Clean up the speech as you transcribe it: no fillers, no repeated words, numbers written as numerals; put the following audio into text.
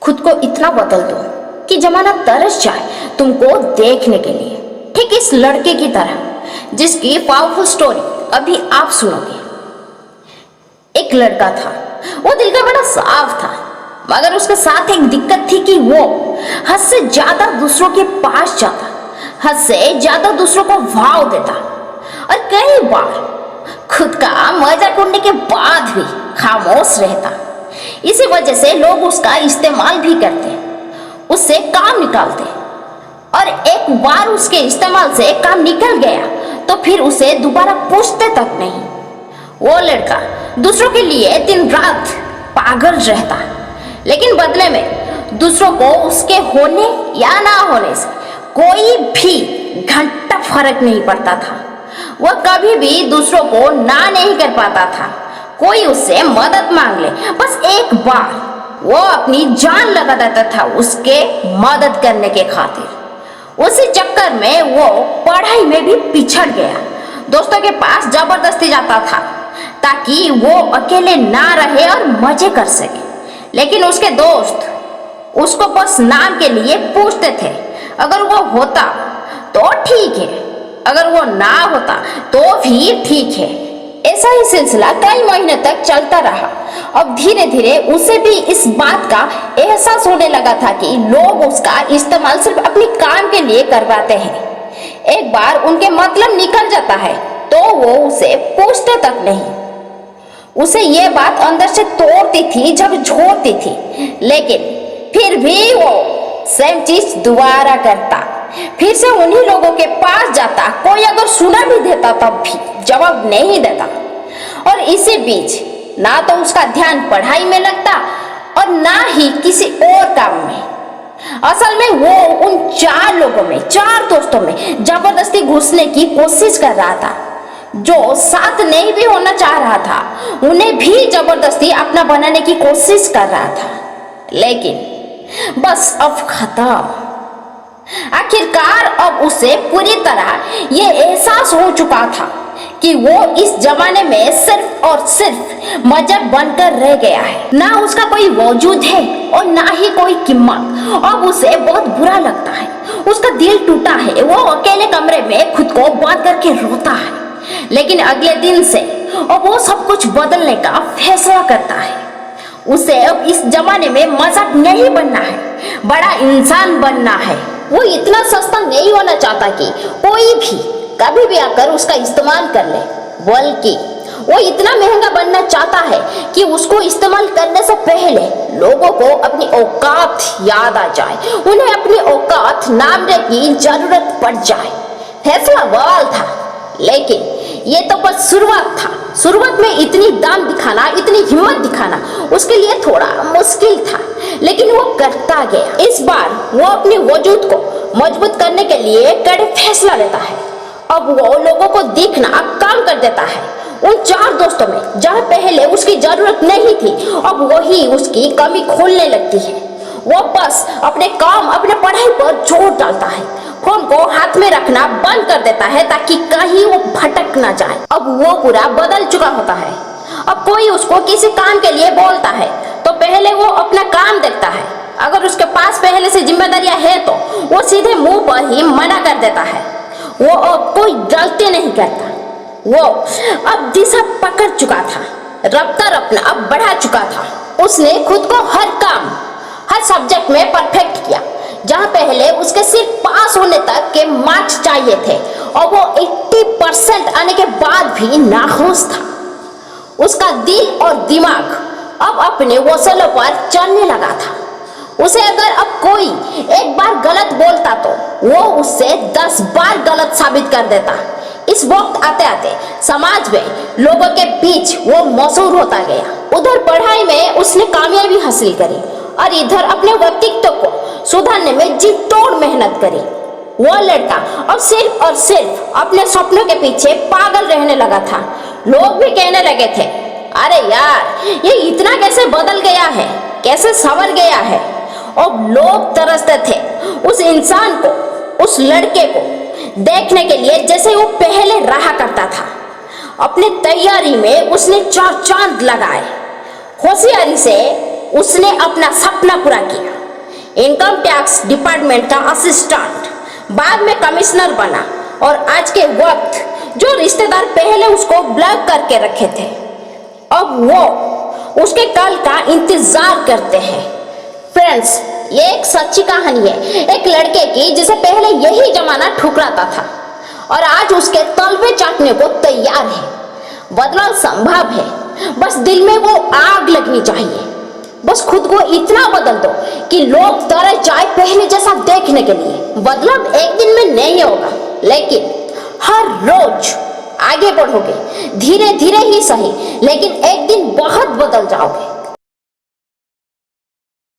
खुद को इतना बदल दो कि जमाना तरस जाए तुमको देखने के लिए, ठीक इस लड़के की तरह जिसकी पावरफुल स्टोरी अभी आप सुनोगे। एक लड़का था, वो दिल का बड़ा साफ था, मगर उसके साथ एक दिक्कत थी कि वो हद से ज्यादा दूसरों के पास जाता, हद से ज्यादा दूसरों को भाव देता और कई बार खुद का मजाक उड़ने के बाद भी खामोश रहता। इसी वजह से लोग उसका इस्तेमाल भी करते, उससे काम निकालते, और एक बार उसके इस्तेमाल से काम निकल गया तो फिर उसे दोबारा पूछते तक नहीं। वो लड़का दूसरों के लिए दिन रात पागल रहता, लेकिन बदले में दूसरों को उसके होने या ना होने से कोई भी घंटा फर्क नहीं पड़ता था। वह कभी भी दूसरों को ना नहीं कर पाता था। कोई उससे मदद मांग ले, बस एक बार वो अपनी जान लगा देता था उसके मदद करने के खातिर। उसी चक्कर में वो पढ़ाई में भी पिछड़ गया, दोस्तों के पास जबरदस्ती जाता था ताकि वो अकेले ना रहे और मजे कर सके। लेकिन उसके दोस्त उसको बस नाम के लिए पूछते थे, अगर वो होता तो ठीक है, अगर वो ना होता तो भी ठीक है। ऐसा ही सिलसिला कई महीने तक चलता रहा। अब धीरे धीरे उसे भी इस बात का एहसास होने लगा था कि लोग उसका इस्तेमाल सिर्फ अपने काम के लिए करवाते हैं। एक बार उनके मतलब निकल जाता है तो वो उसे पूछते तक नहीं। उसे ये बात अंदर से तोड़ती थी, झकझोरती थी, लेकिन फिर भी वो सेम चीज दोबारा करता। फिर से उन्हीं लोगों के पास जाता, कोई अगर सुना भी देता तब भी जवाब नहीं देता। और इसी बीच ना तो उसका ध्यान पढ़ाई में लगता और ना ही किसी और काम में। असल में वो उन चार लोगों में, चार दोस्तों में जबरदस्ती घुसने की कोशिश कर रहा था। जो साथ नहीं भी होना चाह रहा था उन्हें भी जबरदस्ती अपना बनाने की कोशिश कर रहा था, लेकिन बस अब खत्म। आखिरकार अब उसे पूरी तरह ये एहसास हो चुका था कि वो इस जमाने में सिर्फ और सिर्फ मजाक बनकर रह गया है। ना उसका कोई वजूद है और ना ही कोई कीमत। अब उसे बहुत बुरा लगता है, उसका दिल टूटा है। वो अकेले कमरे में खुद को बंद करके रोता है, लेकिन अगले दिन से अब वो सब कुछ बदलने का फैसला करता है। उसे अब इस जमाने में मजाक नहीं बनना है, बड़ा इंसान बनना है। वो इतना सस्ता नहीं होना चाहता कि कोई भी कभी भी आकर उसका इस्तेमाल कर ले, बल्कि वो इतना महंगा बनना चाहता है कि उसको इस्तेमाल करने से पहले लोगों को अपनी औकात याद आ जाए, उन्हें अपनी औकात नापने की जरूरत पड़ जाए। फैसला बवाल था, लेकिन ये तो बस शुरुआत था। शुरुआत में इतनी दाम दिखाना, इतनी हिम्मत दिखाना उसके लिए थोड़ा मुश्किल था, लेकिन वो करता गया। इस बार वो अपने वजूद को मजबूत करने के लिए कड़े फैसला लेता है। अब वो लोगों को देखना काम कर देता है। उन चार दोस्तों में जहाँ पहले उसकी जरूरत नहीं थी, अब वही उसकी कमी खोलने लगती है। वो बस अपने काम, अपने पढ़ाई पर जोर डालता है। फोन को हाथ में रखना बंद कर देता है ताकि कहीं वो भटक ना जाए। अब वो पूरा बदल चुका होता है। अब कोई उसको किसी काम के लिए बोलता है तो पहले वो अपना काम देखता है। अगर उसके पास पहले से जिम्मेदारियां है तो वो सीधे मुंह पर ही मना कर देता है। वो अब कोई गलती नहीं करता। वो अब दिशा पकड़ चुका था, रफ्तार अपना अब बढ़ा चुका था। उसने खुद को हर काम, हर सब्जेक्ट में परफेक्ट किया। जहाँ पहले उसके सिर्फ पास होने तक के मार्क्स चाहिए थे और वो 80% आने के बाद भी नाखुश था। उसका दिल और दिमाग अब अपने वसूलों पर चलने लगा था। उसे अगर अब कोई एक बार गलत बोलता तो वो उससे 10 बार गलत साबित कर देता। इस वक्त आते आते समाज में लोगों के बीच वो मशहूर होता गया। उधर पढ़ाई में उसने कामयाबी हासिल करी और इधर अपने व्यक्तित्व को सुधारने में जी तोड़ मेहनत करी। वो लड़का अब सिर्फ और सिर्फ अपने सपनों के पीछे पागल रहने लगा था। लोग भी कहने लगे थे, अरे यार ये इतना कैसे बदल गया है, कैसे संवर गया है। और लोग तरसते थे उस इंसान को, उस लड़के को देखने के लिए जैसे वो पहले रहा करता था। अपने तैयारी में उसने 4 चांद लगाए। होशियारी से उसने अपना सपना पूरा किया। टैक्स डिपार्टमेंट का असिस्टेंट, बाद में कमिश्नर बना और आज के वक्त जो रिश्तेदार पहले उसको ब्लॉक करके रखे थे अब वो उसके कल का इंतजार करते हैं। फ्रेंड्स, ये एक सच्ची कहानी है एक लड़के की जिसे पहले यही जमाना ठुकराता था और आज उसके तलवे चाटने को तैयार है। बदलाव संभव है, बस दिल में वो आग लगनी चाहिए। बस खुद को इतना बदल दो कि लोग तरस जाए पहले जैसा देखने के लिए। बदलाव एक दिन में नहीं होगा, लेकिन हर रोज आगे बढ़ोगे, धीरे धीरे ही सही, लेकिन एक दिन बहुत बदल जाओगे।